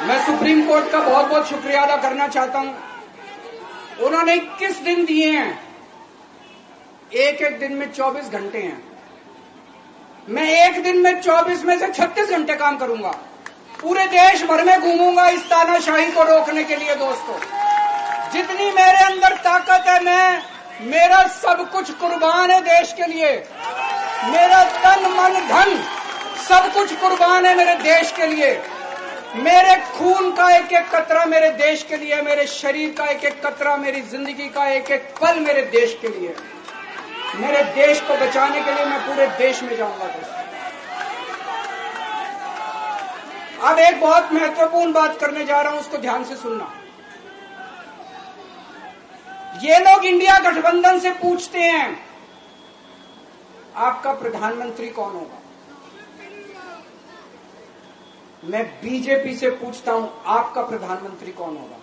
मैं supreme court का बहुत बहुत शुक्रिया अदा करना चाहता हूं। उन्होंने 21 दिन दिए हैं, एक एक दिन में 24 घंटे हैं। मैं एक दिन में 24 में से 36 घंटे काम करूंगा, पूरे देश भर में घूमूंगा इस तानाशाही को रोकने के लिए। दोस्तों, जितनी मेरे अंदर ताकत है, मेरा सब कुछ कुर्बान है देश के लिए। मेरा तन मन धन सब कुछ कुर्बान है मेरे देश के लिए। मेरे खून का एक एक कतरा मेरे देश के लिए, मेरे शरीर का एक एक कतरा, मेरी जिंदगी का एक एक पल मेरे देश के लिए। मेरे देश को बचाने के लिए मैं पूरे देश में जाऊंगा। दोस्तों, अब एक बहुत महत्वपूर्ण बात करने जा रहा हूं, उसको ध्यान से सुनना। ये लोग इंडिया गठबंधन से पूछते हैं आपका प्रधानमंत्री कौन होगा। मैं बीजेपी से पूछता हूं आपका प्रधानमंत्री कौन होगा।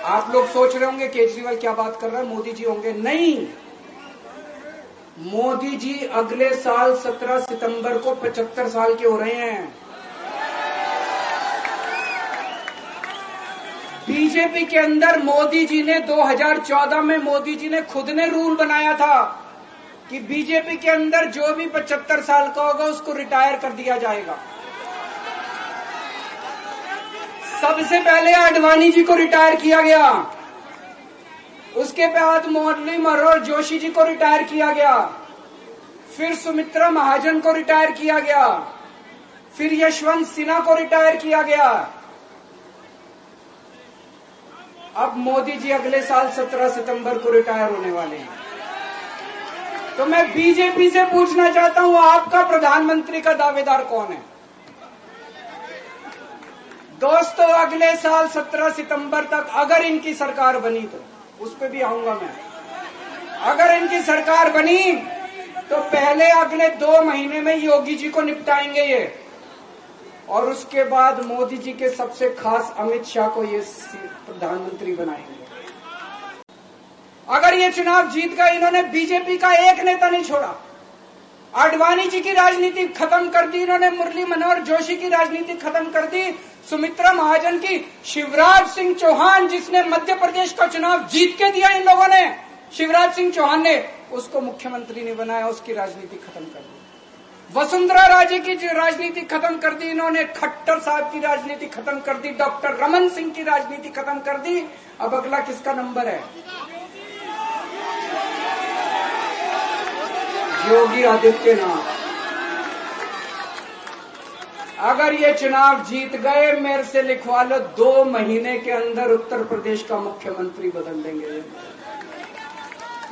आप लोग सोच रहे होंगे केजरीवाल क्या बात कर रहा है, मोदी जी होंगे। नहीं, मोदी जी अगले साल 17 सितंबर को 75 साल के हो रहे हैं। बीजेपी के अंदर मोदी जी ने 2014 में मोदी जी ने खुद ने रूल बनाया था कि बीजेपी के अंदर जो भी 75 साल का होगा उसको रिटायर कर दिया जाएगा। सबसे पहले आडवाणी जी को रिटायर किया गया, उसके बाद मुरली मनोहर जोशी जी को रिटायर किया गया, फिर सुमित्रा महाजन को रिटायर किया गया, फिर यशवंत सिन्हा को रिटायर किया गया। अब मोदी जी अगले साल 17 सितंबर को रिटायर होने वाले हैं। तो मैं बीजेपी से पूछना चाहता हूं आपका प्रधानमंत्री का दावेदार कौन है। दोस्तों, अगले साल 17 सितंबर तक अगर इनकी सरकार बनी, तो उस पर भी आऊंगा मैं। अगर इनकी सरकार बनी तो पहले अगले 2 महीने में योगी जी को निपटाएंगे ये, और उसके बाद मोदी जी के सबसे खास अमित शाह को ये प्रधानमंत्री बनाएंगे। अगर ये चुनाव जीत गए, इन्होंने बीजेपी का एक नेता नहीं छोड़ा। आडवाणी जी की राजनीति खत्म कर दी इन्होंने, मुरली मनोहर जोशी की राजनीति खत्म कर दी, सुमित्रा महाजन की, शिवराज सिंह चौहान जिसने मध्य प्रदेश का चुनाव जीत के दिया इन लोगों ने, शिवराज सिंह चौहान ने उसको मुख्यमंत्री नहीं बनाया, उसकी राजनीति खत्म कर दी। वसुंधरा राजे की राजनीति खत्म कर दी इन्होंने, खट्टर साहब की राजनीति खत्म कर दी, डॉक्टर रमन सिंह की राजनीति खत्म कर दी। अब अगला किसका नंबर है? योगी आदित्यनाथ। अगर ये चुनाव जीत गए, मेरे से लिखवा लो, 2 महीने के अंदर उत्तर प्रदेश का मुख्यमंत्री बदल देंगे।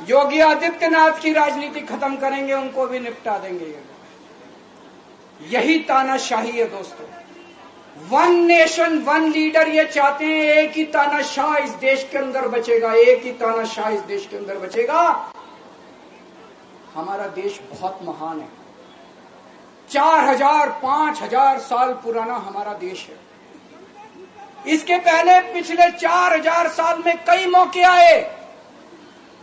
योगी आदित्यनाथ की राजनीति खत्म करेंगे, उनको भी निपटा देंगे। यही तानाशाही है दोस्तों। 1 नेशन 1 लीडर ये चाहते हैं, एक ही तानाशाह इस देश के अंदर बचेगा, एक ही तानाशाह इस देश के अंदर बचेगा। हमारा देश बहुत महान है, 4000 5000 साल पुराना हमारा देश है। इसके पहले पिछले 4000 साल में कई मौके आए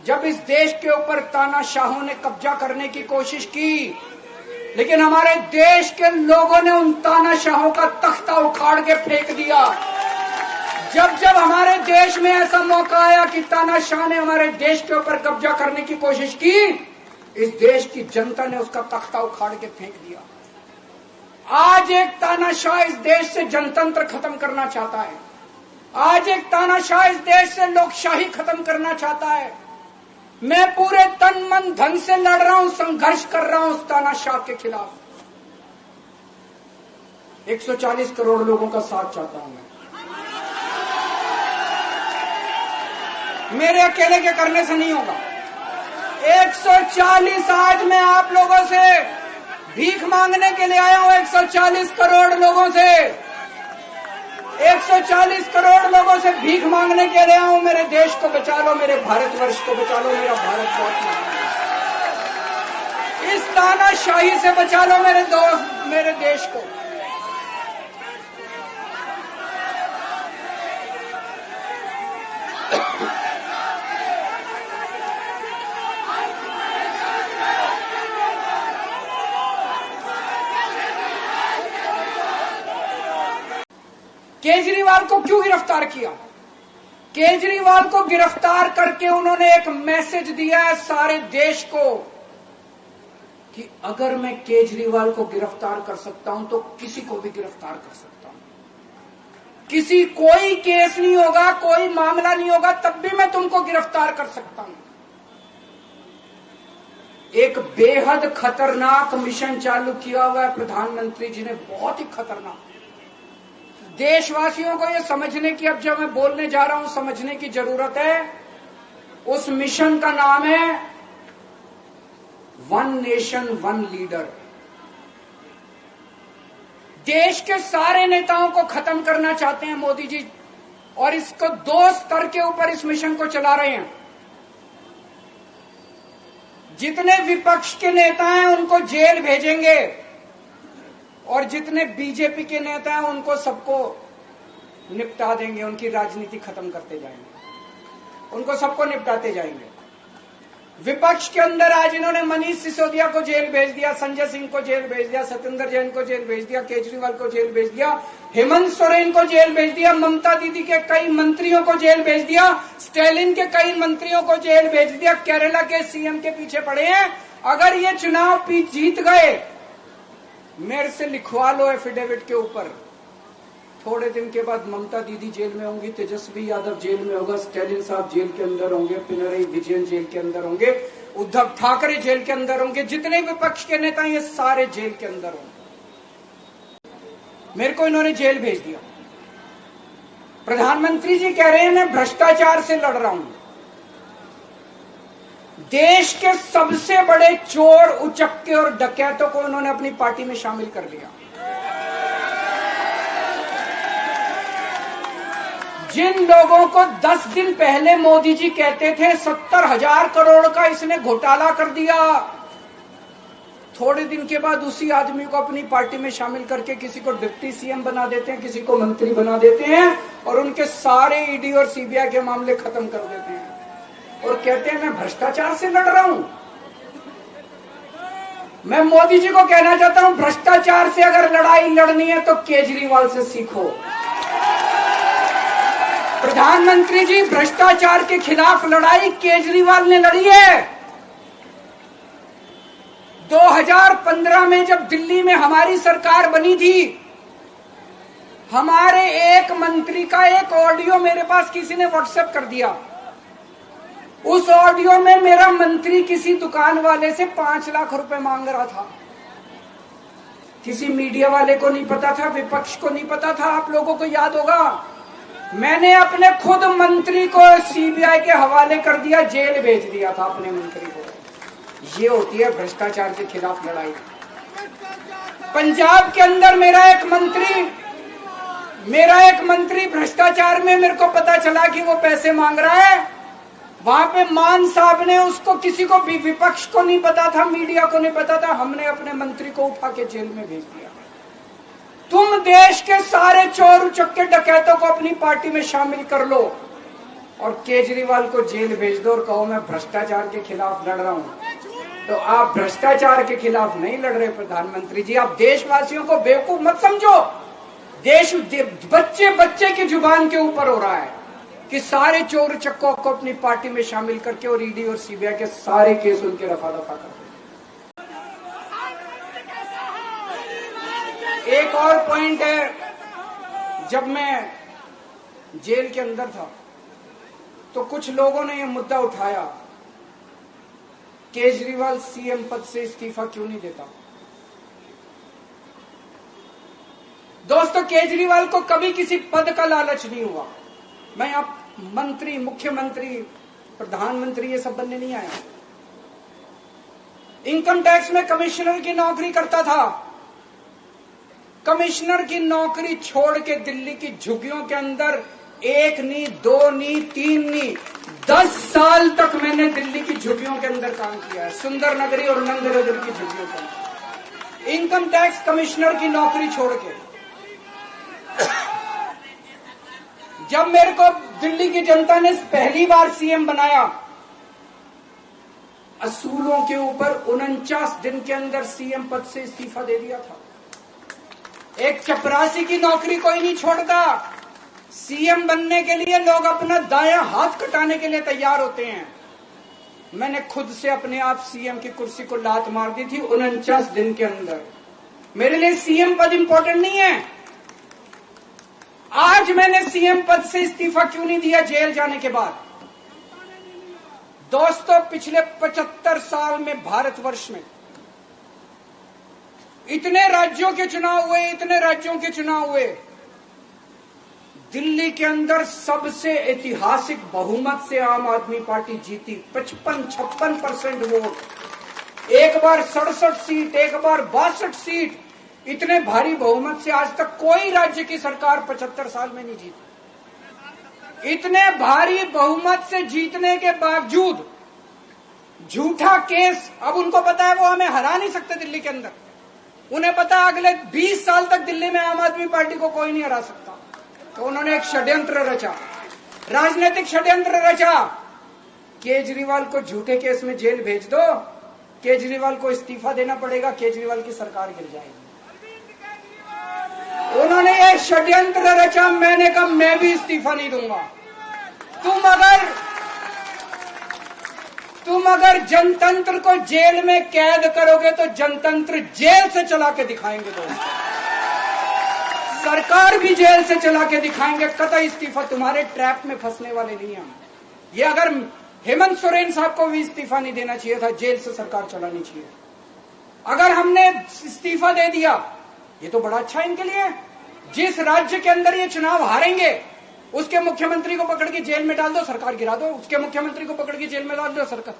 जब इस देश के ऊपर तानाशाहों ने कब्जा करने की कोशिश की, लेकिन हमारे देश के लोगों ने उन तानाशाहों का तख्ता उखाड़ के फेंक दिया। जब जब हमारे देश में ऐसा मौका आया कि तानाशाह ने हमारे देश के ऊपर कब्जा करने की कोशिश की, इस देश की जनता ने उसका तख्ता उखाड़ के फेंक दिया। आज एक तानाशाह इस देश से जनतंत्र खत्म करना चाहता है, आज एक तानाशाह इस देश से लोकशाही खत्म करना चाहता है। मैं पूरे तन मन धन से लड़ रहा हूं, संघर्ष कर रहा हूं उस तानाशाह के खिलाफ। 140 करोड़ लोगों का साथ चाहता हूं मैं। मेरे अकेले के करने से नहीं होगा। 140 आज मैं आप लोगों से भीख मांगने के लिए आया हूं, 140 करोड़ लोगों से, 140 करोड़ लोगों से भीख मांगने के लिए आया हूं। मेरे देश को बचा लो, मेरे भारतवर्ष को बचा लो, मेरा भारत बहुत महान है। इस तानाशाही से बचा लो मेरे दोस्त, मेरे देश को। केजरीवाल को क्यों गिरफ्तार किया? केजरीवाल को गिरफ्तार करके उन्होंने एक मैसेज दिया है सारे देश को कि अगर मैं केजरीवाल को गिरफ्तार कर सकता हूं तो किसी को भी गिरफ्तार कर सकता हूं। कोई केस नहीं होगा, कोई मामला नहीं होगा, तब भी मैं तुमको गिरफ्तार कर सकता हूं। एक बेहद खतरनाक मिशन चालू किया हुआ है प्रधानमंत्री जी ने, बहुत ही खतरनाक। देशवासियों को यह समझने की, अब जब मैं बोलने जा रहा हूं, समझने की जरूरत है। उस मिशन का नाम है वन नेशन वन लीडर। देश के सारे नेताओं को खत्म करना चाहते हैं मोदी जी, और इसको 2 स्तर के ऊपर इस मिशन को चला रहे हैं। जितने विपक्ष के नेता हैं उनको जेल भेजेंगे, और जितने बीजेपी के नेता हैं उनको सबको निपटा देंगे, उनकी राजनीति खत्म करते जाएंगे, उनको सबको निपटाते जाएंगे। विपक्ष के अंदर आज इन्होंने मनीष सिसोदिया को जेल भेज दिया, संजय सिंह को जेल भेज दिया, सत्येंद्र जैन को जेल भेज दिया, केजरीवाल को जेल भेज दिया, हेमंत सोरेन को जेल भेज दिया, ममता दीदी के कई मंत्रियों को जेल भेज दिया, स्टैलिन के कई मंत्रियों को जेल भेज दिया, केरला के सीएम के पीछे पड़े हैं। अगर ये चुनाव जीत गए, मेरे से लिखवा लो एफिडेविट के ऊपर, थोड़े दिन के बाद ममता दीदी जेल में होंगी, तेजस्वी यादव जेल में होगा, स्टैलिन साहब जेल के अंदर होंगे, पिनरई विजयन जेल के अंदर होंगे, उद्धव ठाकरे जेल के अंदर होंगे, जितने विपक्ष के नेता ये सारे जेल के अंदर होंगे। मेरे को इन्होंने जेल भेज दिया। प्रधानमंत्री जी कह रहे हैं मैं भ्रष्टाचार से लड़ रहा हूं। देश के सबसे बड़े चोर, उचक्के और डकैतों को उन्होंने अपनी पार्टी में शामिल कर लिया। जिन लोगों को 10 दिन पहले मोदी जी कहते थे 70,000 करोड़ का इसने घोटाला कर दिया, थोड़े दिन के बाद उसी आदमी को अपनी पार्टी में शामिल करके किसी को डिप्टी सीएम बना देते हैं, किसी को मंत्री बना देते हैं, और उनके सारे ईडी और सीबीआई के मामले खत्म कर देते हैं, और कहते हैं मैं भ्रष्टाचार से लड़ रहा हूं। मैं मोदी जी को कहना चाहता हूं, भ्रष्टाचार से अगर लड़ाई लड़नी है तो केजरीवाल से सीखो। प्रधानमंत्री जी, भ्रष्टाचार के खिलाफ लड़ाई केजरीवाल ने लड़ी है। 2015 में जब दिल्ली में हमारी सरकार बनी थी, हमारे एक मंत्री का एक ऑडियो मेरे पास किसी ने व्हाट्सएप कर दिया। उस ऑडियो में मेरा मंत्री किसी दुकान वाले से 5 लाख रुपए मांग रहा था। किसी मीडिया वाले को नहीं पता था, विपक्ष को नहीं पता था। आप लोगों को याद होगा, मैंने अपने खुद मंत्री को सीबीआई के हवाले कर दिया, जेल भेज दिया था अपने मंत्री को। ये होती है भ्रष्टाचार के खिलाफ लड़ाई। पंजाब के अंदर मेरा एक मंत्री भ्रष्टाचार में, मेरे को पता चला कि वो पैसे मांग रहा है। वहां पे मान साहब ने उसको, किसी को भी, विपक्ष को नहीं पता था, मीडिया को नहीं पता था, हमने अपने मंत्री को उठा के जेल में भेज दिया। तुम देश के सारे चोर उचक्के डकैतों को अपनी पार्टी में शामिल कर लो और केजरीवाल को जेल भेज दो और कहो मैं भ्रष्टाचार के खिलाफ लड़ रहा हूं। तो आप भ्रष्टाचार के खिलाफ नहीं लड़ रहे प्रधानमंत्री जी। आप देशवासियों को बेवकूफ मत समझो। देश बच्चे बच्चे की जुबान के ऊपर हो रहा है कि सारे चोर उचक्कों को अपनी पार्टी में शामिल करके और ईडी और सीबीआई के सारे केस उनके रफा दफा कर। एक और पॉइंट है, जब मैं जेल के अंदर था तो कुछ लोगों ने यह मुद्दा उठाया, केजरीवाल सीएम पद से इस्तीफा क्यों नहीं देता। दोस्तों, केजरीवाल को कभी किसी पद का लालच नहीं हुआ। मैं आप मंत्री, मुख्यमंत्री, प्रधानमंत्री ये सब बनने नहीं आया। इनकम टैक्स में कमिश्नर की नौकरी करता था। कमिश्नर की नौकरी छोड़ के दिल्ली की झुग्गियों के अंदर 1 नहीं, 2 नहीं, 3 नहीं, 10 साल तक मैंने दिल्ली की झुग्गियों के अंदर काम किया है, सुंदर नगरी और नंद नगर की झुग्गियों के अंदर, इनकम टैक्स कमिश्नर की नौकरी छोड़ के। जब मेरे को दिल्ली की जनता ने पहली बार सीएम बनाया, असूलों के ऊपर 49 दिन के अंदर सीएम पद से इस्तीफा दे दिया था। एक चपरासी की नौकरी कोई नहीं छोड़ता। सीएम बनने के लिए लोग अपना दायां हाथ कटाने के लिए तैयार होते हैं। मैंने खुद से अपने आप सीएम की कुर्सी को लात मार दी थी 49 दिन के अंदर। मेरे लिए सीएम पद इंपॉर्टेंट नहीं है। आज मैंने सीएम पद से इस्तीफा क्यों नहीं दिया जेल जाने के बाद? दोस्तों, पिछले 75 साल में भारतवर्ष में इतने राज्यों के चुनाव हुए, दिल्ली के अंदर सबसे ऐतिहासिक बहुमत से आम आदमी पार्टी जीती। 55-56% वोट, एक बार 67 सीट, एक बार 62 सीट। इतने भारी बहुमत से आज तक कोई राज्य की सरकार 75 साल में नहीं जीती। इतने भारी बहुमत से जीतने के बावजूद झूठा केस, अब उनको पता है वो हमें हरा नहीं सकते दिल्ली के अंदर। उन्हें पता है अगले 20 साल तक दिल्ली में आम आदमी पार्टी को कोई नहीं हरा सकता। तो उन्होंने एक षड्यंत्र रचा, राजनीतिक षड्यंत्र रचा। केजरीवाल को झूठे केस में जेल भेज दो, केजरीवाल को इस्तीफा देना पड़ेगा, केजरीवाल की सरकार गिर जाएगी। उन्होंने ये षड्यंत्र रचा। मैंने कहा मैं भी इस्तीफा नहीं दूंगा। तुम अगर जनतंत्र को जेल में कैद करोगे तो जनतंत्र जेल से चला के दिखाएंगे। दोस्तों, सरकार भी जेल से चला के दिखाएंगे। कतई इस्तीफा, तुम्हारे ट्रैप में फंसने वाले नहीं हम। ये अगर हेमंत सोरेन साहब को भी इस्तीफा नहीं देना चाहिए था, जेल से सरकार चलानी चाहिए। अगर हमने इस्तीफा दे दिया, ये तो बड़ा अच्छा इनके लिए। जिस राज्य के अंदर ये चुनाव हारेंगे उसके मुख्यमंत्री को पकड़ के जेल में डाल दो, सरकार गिरा दो। उसके मुख्यमंत्री को पकड़ के जेल में डाल दो, सरकार।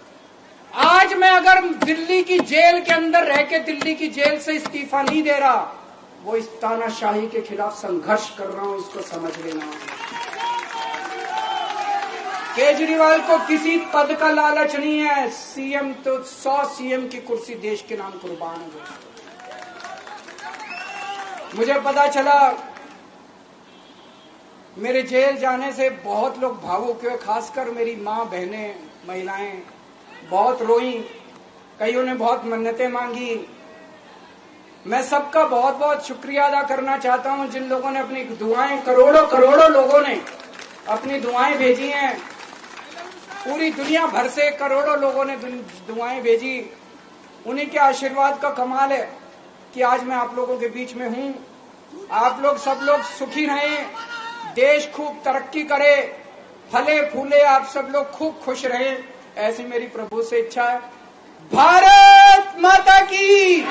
आज मैं अगर दिल्ली की जेल के अंदर रह के दिल्ली की जेल से इस्तीफा नहीं दे रहा, वो इस तानाशाही के खिलाफ संघर्ष कर रहा हूं, इसको समझ लेना। केजरीवाल को किसी पद का लालच नहीं है। सीएम तो 100 सीएम की कुर्सी देश के नाम कुर्बान हो गई। मुझे पता चला मेरे जेल जाने से बहुत लोग भावुक हुए, खासकर मेरी माँ, बहनें, महिलाएं बहुत रोई। कईयों ने बहुत मन्नतें मांगी। मैं सबका बहुत बहुत शुक्रिया अदा करना चाहता हूं जिन लोगों ने अपनी दुआएं, करोड़ों लोगों ने अपनी दुआएं भेजी हैं। पूरी दुनिया भर से करोड़ों लोगों ने दुआएं भेजी। उन्हीं के आशीर्वाद का कमाल है कि आज मैं आप लोगों के बीच में हूं। आप लोग सब लोग सुखी रहें, देश खूब तरक्की करे, फले फूले, आप सब लोग खूब खुश रहें, ऐसी मेरी प्रभु से इच्छा है। भारत माता की